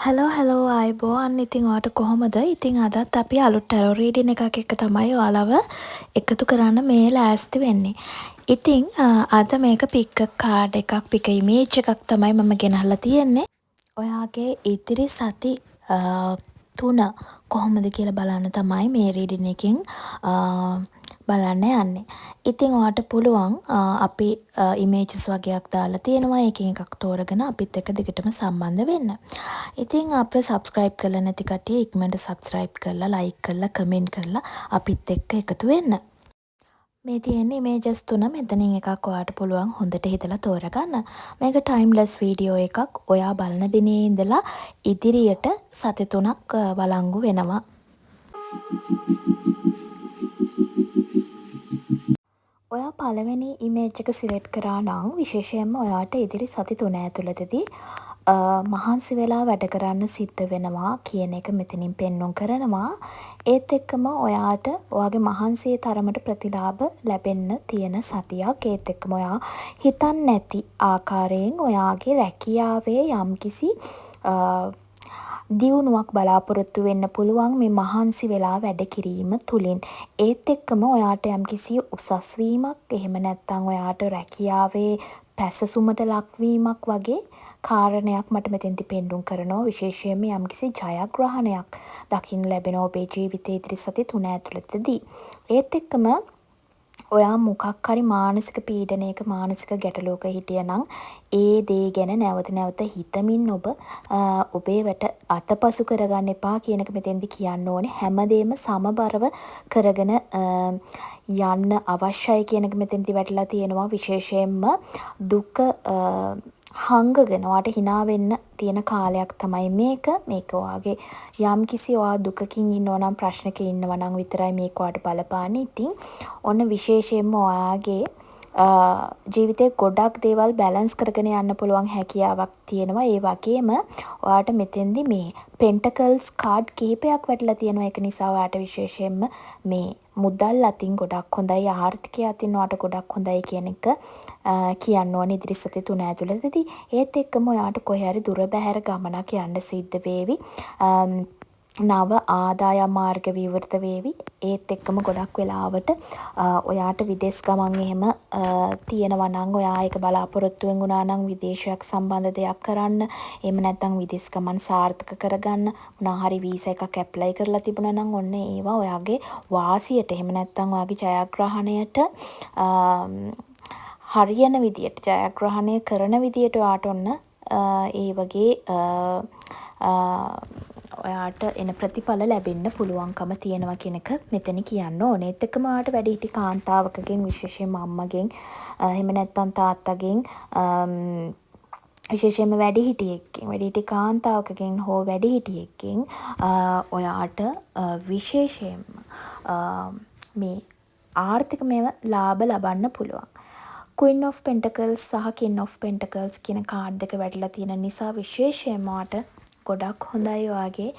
Hello ආයිබෝවන්. ඉතින් ඔයාට කොහොමද? ඉතින් අදත් අපි අලුත් ටැරෝ රීඩින් එකක් එක්ක තමයි ඔයාලව එකතු කරන්න මේ ලෑස්ති වෙන්නේ. ඉතින් අද මේක පික් කාඩ් එකක්, පික් ඉමේජ් එකක් තමයි මම ගෙනහලා තියෙන්නේ. ඔයාගේ ඉදිරි සති 3 කොහොමද කියලා බලන්න තමයි මේ රීඩින් එකෙන් බලන්න යන්නේ. ඉතින් ඔයාට පුළුවන් අපි ඉමේජස් වගේක් දාලා තියෙනවා. ඒකෙන් එකක් තෝරගෙන අපිත් එක්ක දිගටම සම්බන්ධ වෙන්න. ඉතින් අපේ සබ්ස්ක්‍රයිබ් කරලා නැති කට්ටිය ඉක්මනට සබ්ස්ක්‍රයිබ් කරලා, ලයික් කරලා, කමෙන්ට් කරලා අපිත් එක්ක එකතු වෙන්න. මේ තියෙන ඉමේජස් 3 මෙතනින් එකක් ඔයාට පුළුවන් හොඳට හිතලා තෝරගන්න. මේක ටයිම්ලස් වීඩියෝ එකක්. ඔයා බලන දිනේ ඉඳලා ඉදිරියට සති 3ක් බලංගු වෙනවා. ඔයා පළවෙනි ඉමේජ් එක සිලෙක්ට් කරා නම් විශේෂයෙන්ම ඔයාට ඉදිරි සති 3 ඇතුළතදී මහන්සි වෙලා වැඩ කරන්න සිද්ධ වෙනවා කියන එක මෙතනින් පෙන්නුම් කරනවා. ඒත් එක්කම ඔයාට ඔයාගේ මහන්සියේ තරමට ප්‍රතිලාභ ලැබෙන්න තියෙන සතියක්. ඒත් එක්කම ඔයා හිතන්නේ නැති ආකාරයෙන් ඔයාගේ රැකියාවේ යම්කිසි දියුණුවක් බලාපොරොත්තු වෙන්න පුළුවන් මේ මහන්සි වෙලා වැඩ කිරීම තුලින්. ඒත් එක්කම ඔයාට යම්කිසි උසස් වීමක්, එහෙම නැත්නම් ඔයාට රැකියාවේ පැසසුමට ලක්වීමක් වගේ කාරණයක් මට මෙතෙන්දි පෙන්නුම් කරනවා. විශේෂයෙන්ම යම්කිසි ජයග්‍රහණයක් දකින්න ලැබෙන ඔබේ ජීවිතයේ ඉදිරි සති 3 ඇතුළතදී. ඒත් එක්කම ඔයා මොකක් හරි මානසික පීඩනයක, මානසික ගැටලුවක හිටියනම් ඒ දේ ගැන නැවත නැවත හිතමින් ඔබේ වැට අතපසු කරගන්න එපා කියන එක මෙතෙන්දි කියන්න ඕනේ. හැමදේම සමබරව කරගෙන යන්න අවශ්‍යයි කියන එක මෙතෙන්දි වැටලා තියෙනවා. විශේෂයෙන්ම දුක හංගගෙන ඔයාට hina වෙන්න තියෙන කාලයක් තමයි මේක. මේක ඔයාගේ යම්කිසි ඔයා දුකකින් ඉන්නවා නම්, ප්‍රශ්නක ඉන්නවා නම් විතරයි මේක ඔයාට බලපාන්නේ. ඉතින් ඔන්න විශේෂයෙන්ම ඔයාගේ ජීවිතේ ගොඩක් දේවල් බැලන්ස් කරගෙන යන්න පුළුවන් හැකියාවක් තියෙනවා. ඒ වගේම ඔයාට මෙතෙන්දි මේ පෙන්ටකල්ස් කාඩ් කිහිපයක් වැටලා තියෙනවා. ඒක නිසා ඔයාට විශේෂයෙන්ම මේ මුදල් අතින් ගොඩක් හොඳයි, ආර්ථිකය අතින් ඔයාට ගොඩක් හොඳයි කියන එක කියන්න ඕනේ ඉදිරි සති 3 ඇතුළතදී. ඒත් එක්කම ඔයාට කොහේ හරි දුර බැහැර ගමනක් යන්න සිද්ධ වේවි. නව ආදායම් මාර්ග විවෘත වේවි. ඒත් එක්කම ගොඩක් වෙලාවට ඔයාට විදේශ ගමන් එහෙම තියෙනවා නම්, ඔයා ඒක බලාපොරොත්තුෙන් වුණා නම් විදේශයක් සම්බන්ධ දෙයක් කරන්න, එහෙම නැත්නම් විදේශ ගමන් සාර්ථක කරගන්න මොනවා හරි වීසා එකක් ඇප්ලයි කරලා තිබුණා නම් ඔන්න ඒවා ඔයාගේ වාසියට, එහෙම නැත්නම් ඔයාගේ ජයග්‍රහණයට හරියන විදියට, ජයග්‍රහණය කරන විදියට ඔයාට ඔන්න ඒ වගේ ඔයාට එන ප්‍රතිඵල ලැබෙන්න පුළුවන්කම තියෙනවා කියන එක මෙතන කියන්න ඕනේ. ඒත් එක්කම ඔයාට වැඩිහිටි කාන්තාවකගෙන්, විශේෂයෙන්ම අම්මගෙන්, එහෙම නැත්නම් තාත්තගෙන්, විශේෂයෙන්ම වැඩිහිටි කාන්තාවකගෙන් හෝ වැඩිහිටියෙක්ගෙන් ඔයාට විශේෂයෙන්ම මේ ආර්ථිකමය ලාභ ලබන්න පුළුවන්. Queen of Pentacles සහ King of Pentacles කියන කාඩ් දෙක වැටලා තියෙන නිසා විශේෂයෙන්ම ඔයාට ගොඩක් හොඳයි ඔයාගේ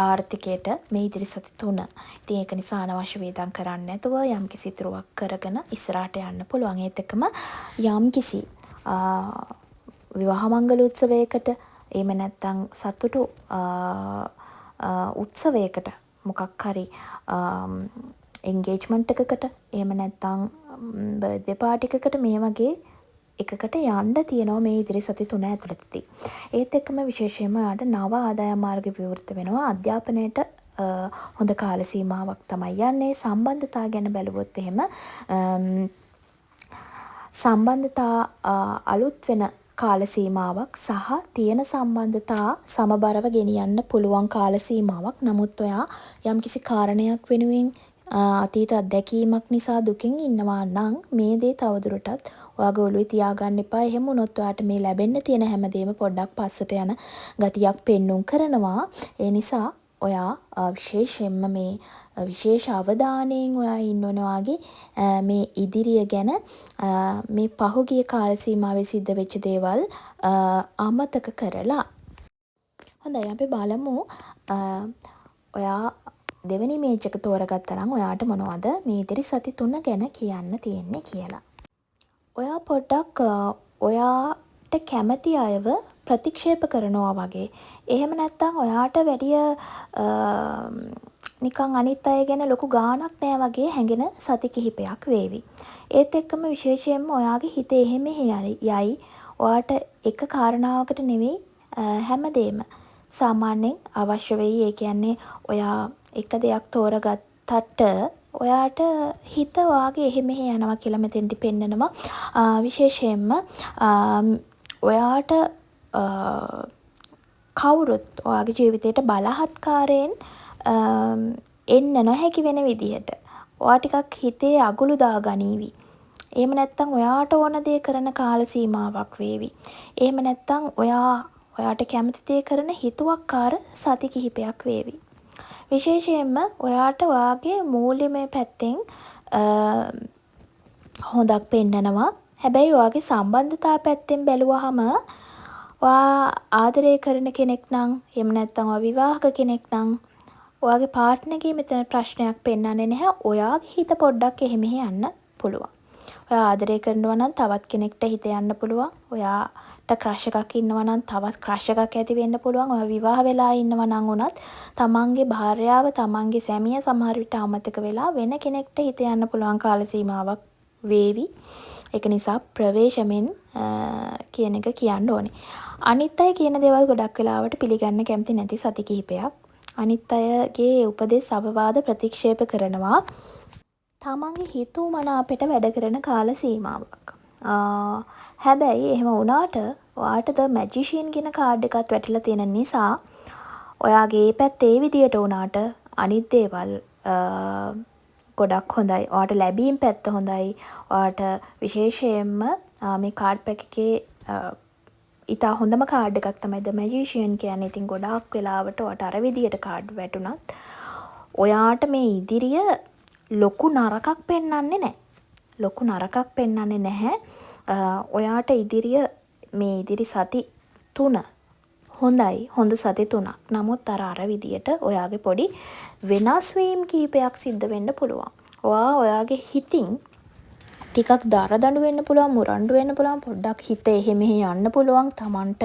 ආර්ථිකයට මේ ඉදිරි සති 3. ඉතින් ඒක නිසා අනවශ්‍ය වේදම් කරන්නේ නැතුව යම්කිසි ඉතුරුවක් කරගෙන ඉස්සරහට යන්න පුළුවන්. ඒත් එක්කම යම්කිසි විවාහ මංගල උත්සවයකට, එහෙම නැත්නම් සතුටු උත්සවයකට, මොකක් හරි එන්ගේජ්මන්ට් එකකට, එහෙම නැත්නම් බර්ත්ඩේ පාටි එකකට, මේ වගේ එකකට යන්න තියෙනවා මේ ඉදිරි සති 3 ඇතුළතදී. ඒත් එක්කම විශේෂයෙන්ම ඔයාට නව ආදායම් මාර්ග විවෘත වෙනවා. අධ්‍යාපනයට හොඳ කාල සීමාවක් තමයි යන්නේ. සම්බන්ධතා ගැන බැලුවොත් එහෙම සම්බන්ධතා අලුත් වෙන කාල සීමාවක් සහ තියෙන සම්බන්ධතා සමබරව ගෙනියන්න පුළුවන් කාල සීමාවක්. නමුත් ඔයා යම්කිසි කාරණයක් වෙනුවෙන් අතීත අත්දැකීමක් නිසා දුකින් ඉන්නවා නම් මේ දේ තවදුරටත් ඔයාගේ ඔළුවේ තියාගන්න එපා. එහෙම වුණොත් ඔයාට මේ ලැබෙන්න තියෙන හැමදේම පොඩ්ඩක් පස්සට යන ගතියක් පෙන්නුම් කරනවා. ඒ නිසා ඔයා විශේෂයෙන්ම මේ විශේෂ අවධානයෙන් ඔයා ඉන්න ඕනේ මේ ඉදිරිය ගැන. මේ පහුගිය කාල සීමාවේ සිද්ධ වෙච්ච දේවල් අමතක කරලා. හොඳයි, අපි බලමු ඔයා දෙවෙනි ඉමේජ් එක තෝරගත්තා නම් ඔයාට මොනවද මේ ඉදිරි සති 3 ගැන කියන්න තියෙන්නේ කියලා. ඔයා පොඩ්ඩක් ඔයාට කැමති අයව ප්‍රතික්ෂේප කරනවා වගේ. එහෙම නැත්නම් ඔයාට වැඩිය නිකන් අනිත් අය ගැන ලොකු ගාණක් නෑ වගේ හැඟෙන සති කිහිපයක් වේවි. ඒත් එක්කම විශේෂයෙන්ම ඔයාගේ හිත එහෙම යයි. ඔයාට එක කාරණාවකට නෙවෙයි හැමදේම සාමාන්‍යයෙන් අවශ්‍ය වෙයි. ඒ කියන්නේ ඔයා එක දෙයක් තෝරගත්තට ඔයාට හිත ඔයාගේ එහෙ මෙහෙ යනවා කියලා මෙතෙන්දි පෙන්නනවා. විශේෂයෙන්ම ඔයාට කවුරුත් ඔයාගේ ජීවිතේට බලහත්කාරයෙන් එන්න නොහැකි වෙන විදිහට ඔයා ටිකක් හිතේ අගුළු දාගනීවි. එහෙම නැත්නම් ඔයාට ඕන දේ කරන කාල සීමාවක් වේවි. එහෙම නැත්නම් ඔයාට කැමති දේ කරන හිතුවක්කාර සති කිහිපයක් වේවි. විශේෂයෙන්ම ඔයාට ඔයාගේ මූල්‍යමය පැත්තෙන් හොඳක් පෙන්නනවා. හැබැයි ඔයාගේ සම්බන්ධතා පැත්තෙන් බැලුවහම ඔයා ආදරය කරන කෙනෙක් නම් එහෙම නැත්නම් ඔයා විවාහක කෙනෙක් නම් ඔයාගේ පාර්ට්නර්ගේ මෙතන ප්‍රශ්නයක් පෙන්වන්නේ නැහැ. ඔයාගේ හිත පොඩ්ඩක් එහෙ මෙහෙ යන්න පුළුවන්. ඔයා ආදරය කරනවා නම් තවත් කෙනෙක්ට හිත යන්න පුළුවන්. ඔයාට ක්‍රෂ් එකක් ඉන්නවා නම් තවත් ක්‍රෂ් එකක් ඇති වෙන්න පුළුවන්. ඔයා විවාහ වෙලා ඉන්නවා නම් උනත් තමන්ගේ භාර්යාව, තමන්ගේ සැමියා සමහර විට අමතක වෙලා වෙන කෙනෙක්ට හිත යන්න පුළුවන් කාල සීමාවක් වේවි. ඒක නිසා ප්‍රවේශමෙන් කියන එක කියන්න ඕනේ. අනිත් අය කියන දේවල් ගොඩක් වෙලාවට පිළිගන්න කැමති නැති සති කිහිපයක්. අනිත් අයගේ උපදෙස් අවවාද ප්‍රතික්ෂේප කරනවා. තමන්ගේ හිතුමනාපෙට වැඩ කරන කාල සීමාවක්. හැබැයි එහෙම වුණාට ඔයාට ද මැජිෂියන් කියන කාඩ් එකත් වැටිලා තියෙන නිසා ඔයාගේ පැත්තේ ඒ විදියට වුණාට අනිත් දේවල් ගොඩක් හොඳයි. ඔයාට ලැබීම් පැත්ත හොඳයි. ඔයාට විශේෂයෙන්ම මේ කාඩ් පැක් එකේ ඉතා හොඳම කාඩ් එකක් තමයි ද මැජිෂියන් කියන්නේ. ඉතින් ගොඩාක් වෙලාවට ඔයාට අර විදියට කාඩ් වැටුණත් ඔයාට මේ ඉදිරිය ලොකු නරකක් පෙන්වන්නේ නැහැ. ලොකු නරකක් පෙන්වන්නේ නැහැ. ඔයාට ඉදිරිය මේ ඉදිරි සති 3 හොඳයි. හොඳ සති 3ක්. නමුත් අර විදියට ඔයාගේ පොඩි වෙනස් වීම් කීපයක් සිද්ධ වෙන්න පුළුවන්. ඔයාගේ හිතින් ටිකක් දරදඬු වෙන්න පුළුවන්, මුරණ්ඩු වෙන්න පුළුවන්, පොඩ්ඩක් හිත එහෙ මෙහෙ යන්න පුළුවන්. තමන්ට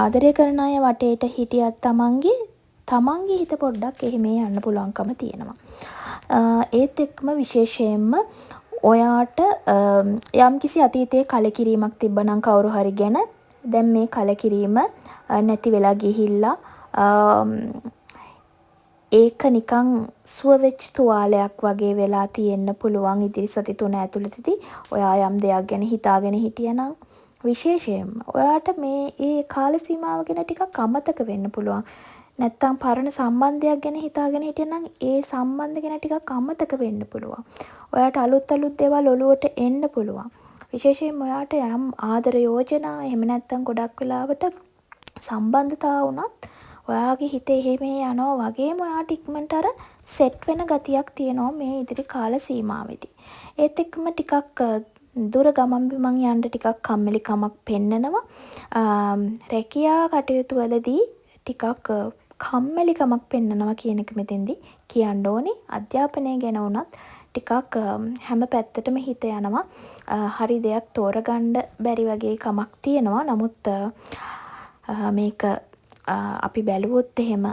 ආදරය කරන අය වටේට හිටියත් තමන්ගේ හිත පොඩ්ඩක් එහෙ මෙහෙ යන්න පුළුවන්කම තියෙනවා. ඒත් එක්කම විශේෂයෙන්ම ඔයාට යම්කිසි අතීතයේ කලකිරීමක් තිබ්බනම් කවුරු හරි ගැන දැන් මේ කලකිරීම නැති වෙලා ගිහිල්ලා ඒක නිකන් සුව වෙච්ච තුවාලයක් වගේ වෙලා තියෙන්න පුළුවන් ඉදිරි සති 3 ඇතුළතදී. ඔයා යම් දෙයක් ගැන හිතාගෙන හිටියනම් විශේෂයෙන්ම ඔයාට මේ කාල සීමාව ගැන ටිකක් අමතක වෙන්න පුළුවන්. නැත්තම් පරණ සම්බන්ධයක් ගැන හිතාගෙන හිටියනම් ඒ සම්බන්ධ ගැන ටිකක් අමතක වෙන්න පුළුවන්. ඔයාට අලුත් දේවල් ඔලුවට එන්න පුළුවන්. විශේෂයෙන්ම ඔයාට යම් ආදර යෝජනා එහෙම නැත්තම් ගොඩක් වෙලාවට සම්බන්ධතා වුණත් ඔයාගේ හිතේ එහෙම යනවා වගේම ඔයාට ඉක්මනට අර සෙට් වෙන ගතියක් තියෙනවා මේ ඉදිරි කාල සීමාවෙදී. ඒත් එක්කම ටිකක් දුර ගමන් බිමන් යන්න ටිකක් කම්මැලිකමක් පෙන්නනවා. රැකියා කටයුතු වලදී ටිකක් කම්මැලිකමක් පෙන්නනවා කියන එක මෙතෙන්දී කියන්න ඕනේ. අධ්‍යාපනය ගැන වුණත් ටිකක් හැම පැත්තටම හිත යනවා. හරි දෙයක් තෝරගන්න බැරි වගේ කමක් තියෙනවා. නමුත් මේක අපි බැලුවොත් එහෙම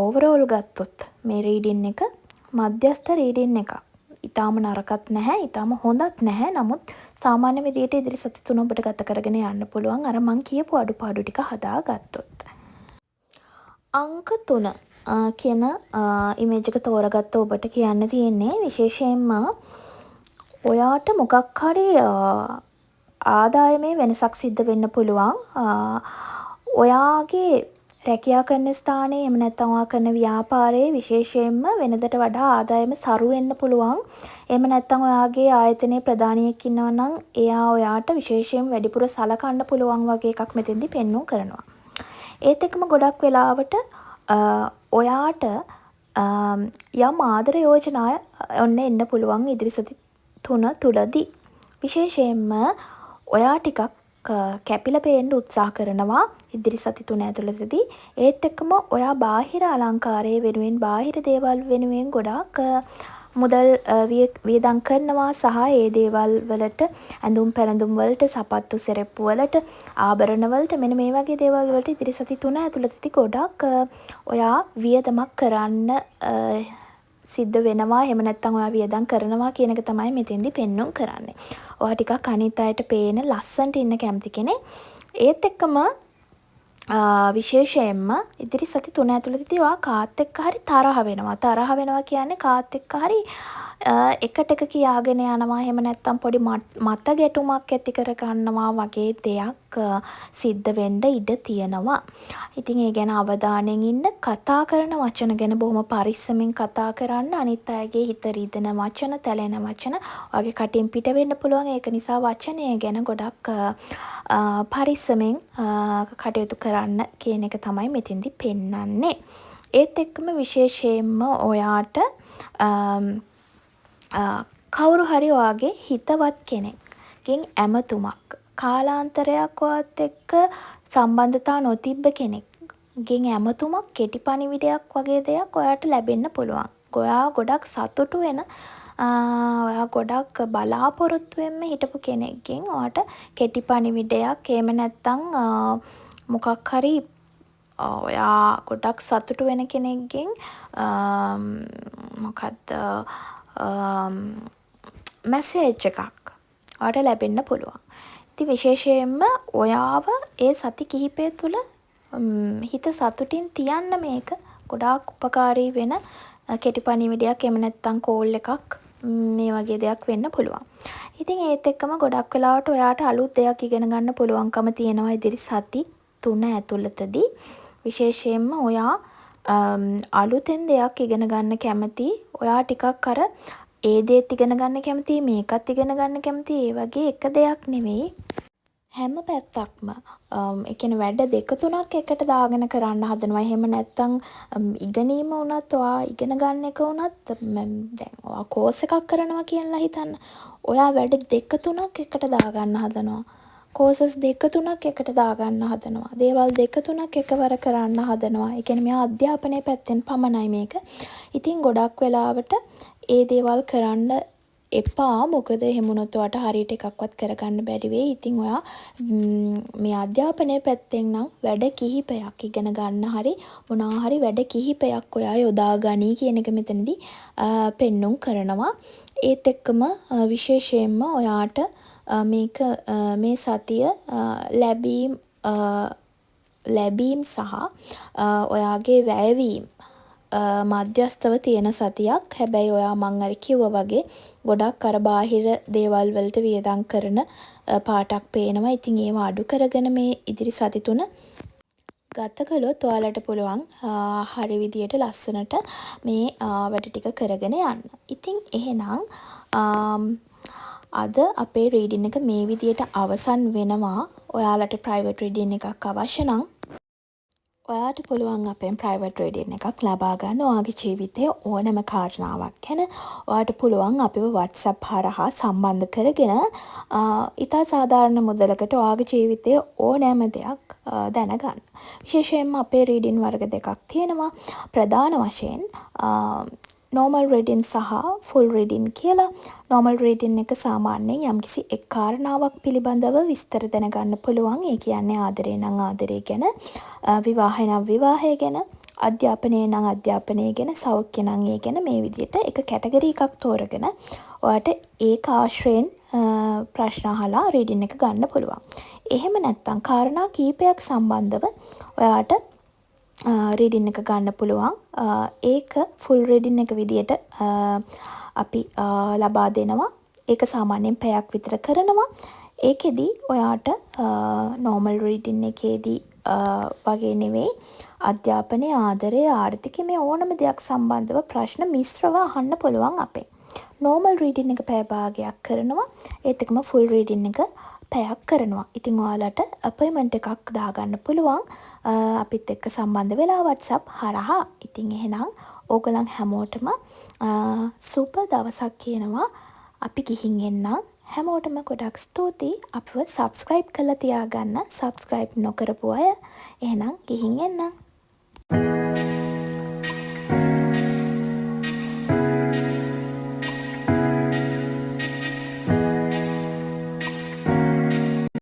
ඕවරෝල් ගත්තොත් මේ රීඩින් එක මධ්‍යස්ථ රීඩින් එකක්. ඊටාම නරකත් නැහැ, ඊටාම හොඳත් නැහැ. නමුත් සාමාන්‍ය විදියට ඉදිරි සති 3 ඔබට ගත කරගෙන යන්න පුළුවන්. අර මං කියපු අඩුපාඩු ටික හදාගත්තොත්. අංක 3 කියන ඉමේජ් එක තෝරගත්ත ඔබට කියන්න තියෙන්නේ විශේෂයෙන්ම ඔයාට මොකක් හරි ආදායමේ වෙනසක් සිද්ධ වෙන්න පුළුවන්. ඔයාගේ රැකියා කරන ස්ථානයේ එහෙම නැත්නම් ඔයා කරන ව්‍යාපාරයේ විශේෂයෙන්ම වෙනදට වඩා ආදායම සරු වෙන්න පුළුවන්. එහෙම නැත්නම් ඔයාගේ ආයතනයේ ප්‍රධානියෙක් ඉන්නවා නම් එයා ඔයාට විශේෂයෙන් වැඩිපුර සලකන්න පුළුවන් වගේ එකක් මෙතෙන්දි පෙන්වුම් කරනවා. ඒත් එක්කම ගොඩක් වෙලාවට ඔයාට යම් ආදර යෝජනා ඔන්න එන්න පුළුවන් ඉදිරි සති 3 තුලදී. විශේෂයෙන්ම ඔයා ටිකක් කැපිලා පේන්න උත්සාහ කරනවා ඉදිරි සති 3 ඇතුළතදී. ඒත් එක්කම ඔයා බාහිර අලංකාරයේ වෙනුවෙන් බාහිර දේවල් වෙනුවෙන් ගොඩාක් මුදල් වියදම් කරනවා සහ ඒ දේවල් වලට ඇඳුම් පැළඳුම් වලට සපත්තු සෙරෙප්පු වලට ආභරණ වලට මෙන්න මේ වගේ දේවල් වලට ඉදිරි සති 3 ඇතුළතදී ගොඩක් ඔයා වියදමක් කරන්න සිද්ධ වෙනවා. එහෙම නැත්නම් ඔයා වියදම් කරනවා කියන එක තමයි මෙතෙන්දි පෙන්눔 කරන්නේ. ඔයා ටිකක් අනිත් අයට පේන ලස්සනට ඉන්න කැමති කෙනෙක්. ඒත් එක්කම විශේෂයෙන්ම ඉදිරි සති 3 ඇතුළතදී ඔයා කාත් එක්ක හරි තරහ වෙනවා. තරහ වෙනවා කියන්නේ කාත් එක්ක හරි එකට එක කියාගෙන යනවා. එහෙම නැත්නම් පොඩි මත ගැටුමක් ඇති කර ගන්නවා වගේ දෙයක් සිද්ධ වෙන්න ඉඩ තියෙනවා. ඉතින් ඒ ගැන අවධානයෙන් ඉන්න. කතා කරන වචන ගැන බොහොම පරිස්සමෙන් කතා කරන්න. අනිත් අයගේ හිත රිදෙන වචන, තැලෙන වචන වගේ කටින් පිට වෙන්න පුළුවන්. ඒක නිසා වචනය ගැන ගොඩක් පරිස්සමෙන් කටයුතු කරන්න කියන එක තමයි මෙතෙන්දි පෙන්වන්නේ. ඒත් එක්කම විශේෂයෙන්ම ඔයාට කවුරු හරි ඔයාගේ හිතවත් කෙනෙක්ගෙන් ඇමතුමක් කාලාන්තරයක් ඔයත් එක්ක සම්බන්ධතා නොතිබ්බ කෙනෙක්ගෙන් ඇමතුමක් කෙටි පණිවිඩයක් වගේ දෙයක් ඔයාට ලැබෙන්න පුළුවන්. ඔයා ගොඩක් සතුටු වෙන ඔයා ගොඩක් බලාපොරොත්තු වෙන්න හිටපු කෙනෙක්ගෙන් ඔයාට කෙටි පණිවිඩයක් එහෙම නැත්නම් මොකක් හරි ඔයා ගොඩක් සතුටු වෙන කෙනෙක්ගෙන් මොකක්ද මැසේජ් එකක් ඔයාට ලැබෙන්න පුළුවන්. ඉතින් විශේෂයෙන්ම ඔයාව ඒ සති කිහිපය තුළ හිත සතුටින් තියන්න මේක ගොඩාක් උපකාරී වෙන කෙටි පණිවිඩයක් එහෙම නැත්නම් කෝල් එකක් මේ වගේ දෙයක් වෙන්න පුළුවන්. ඉතින් ඒත් එක්කම ගොඩක් වෙලාවට ඔයාට අලුත් දෙයක් ඉගෙන ගන්න පුළුවන්කම තියෙනවා ඉදිරි සති 3 ඇතුළතදී. විශේෂයෙන්ම ඔයා අලුතෙන් දෙයක් ඉගෙන ගන්න කැමති. ඔයා ටිකක් අර ඒ දේත් ඉගෙන ගන්න කැමති, මේකත් ඉගෙන ගන්න කැමති. ඒ වගේ එක දෙයක් නෙවෙයි. හැම පැත්තක්ම ඒ කියන්නේ වැඩ දෙක තුනක් එකට දාගෙන කරන්න හදනවා. එහෙම නැත්නම් ඉගෙනීම වුණත් ඔයා ඉගෙන ගන්න එක වුණත් දැන් ඔයා කෝස් එකක් කරනවා කියලා හිතන්න. ඔයා වැඩ දෙක තුනක් එකට දාගන්න හදනවා. කෝසස් දෙක තුනක් එකට දාගන්න හදනවා. දේවල් දෙක තුනක් එකවර කරන්න හදනවා. ඒ කියන්නේ මෙයා අධ්‍යාපනයේ පැත්තෙන් පමණයි මේක. ඉතින් ගොඩක් වෙලාවට ඒ දේවල් කරන්න එපා. මොකද එහෙම වුණොත් ඔයාට හරියට එකක්වත් කරගන්න බැරි වෙයි. ඉතින් ඔයා මේ අධ්‍යාපනයේ පැත්තෙන් නම් වැඩ කිහිපයක් ඉගෙන ගන්න හරි මොනවා හරි වැඩ කිහිපයක් ඔයා යොදා ගනී කියන එක මෙතනදී පෙන්눔 කරනවා. ඒත් එක්කම විශේෂයෙන්ම ඔයාට මේක මේ සතිය ලැබීම් සහ ඔයාගේ වැයවීම් මධ්‍යස්තව තියෙන සතියක්. හැබැයි ඔයා මං අර කිව්වා වගේ ගොඩක් අර බාහිර දේවල් වලට වියදම් කරන පාටක් පේනවා. ඉතින් ඒව අඩු කරගෙන මේ ඉදිරි සති 3 ගත කළොත් ඔයාලට පුළුවන් හරි විදියට ලස්සනට මේ වැඩ ටික කරගෙන යන්න. ඉතින් එහෙනම් අද අපේ රීඩින් එක මේ විදියට අවසන් වෙනවා. ඔයාලට ප්‍රයිවට් රීඩින් එකක් අවශ්‍ය නම් ඔයාට පුළුවන් අපෙන් ප්‍රයිවට් රීඩින් එකක් ලබා ගන්න. ඔයාගේ ජීවිතයේ ඕනෑම කාරණාවක් ගැන ඔයාට පුළුවන් අපිව WhatsApp හරහා සම්බන්ධ කරගෙන ඉතා සාධාරණ මුදලකට ඔයාගේ ජීවිතයේ ඕනෑම දෙයක් දැනගන්න. විශේෂයෙන්ම අපේ රීඩින් වර්ග දෙකක් තියෙනවා. ප්‍රධාන වශයෙන් normal reading සහ full reading කියලා. normal reading එක සාමාන්‍යයෙන් යම්කිසි එක් කාරණාවක් පිළිබඳව විස්තර දැනගන්න පුළුවන්. ඒ කියන්නේ ආදරේ නම් ආදරේ ගැන, විවාහය නම් විවාහය ගැන, අධ්‍යාපනය නම් අධ්‍යාපනය ගැන, සෞඛ්‍ය නම් ඒ ගැන මේ විදිහට එක කැටගරි එකක් තෝරගෙන ඔයාට ඒක ආශ්‍රයෙන් ප්‍රශ්න අහලා රීඩින් එක ගන්න පුළුවන්. එහෙම නැත්නම් කාරණා කීපයක් සම්බන්ධව ඔයාට රීඩින් එක ගන්න පුළුවන්. ඒක ෆුල් රීඩින් එක විදියට අපි ලබා දෙනවා. ඒක සාමාන්‍යයෙන් පැයක් විතර කරනවා. ඒකෙදි ඔයාට normal රීඩින් එකේදී වගේ නෙවෙයි අධ්‍යාපනය, ආදරය, ආර්ථිකය මේ ඕනම දෙයක් සම්බන්ධව ප්‍රශ්න මිශ්‍රව අහන්න පුළුවන් අපෙන්. normal reading එක පැය භාගයක් කරනවා. ඒත් එක්කම full reading එක පැයක් කරනවා. ඉතින් ඔයාලට අපොයින්ට්මන්ට් එකක් දාගන්න පුළුවන් අපිත් එක්ක සම්බන්ධ වෙලා WhatsApp හරහා. ඉතින් එහෙනම් ඕගොල්ලන් හැමෝටම සුබ දවසක් කියනවා. අපි ගිහින් එන්නම්. හැමෝටම ගොඩක් ස්තුතියි. අපිව subscribe කරලා තියාගන්න. subscribe නොකරපු අය එහෙනම් ගිහින් එන්නම්.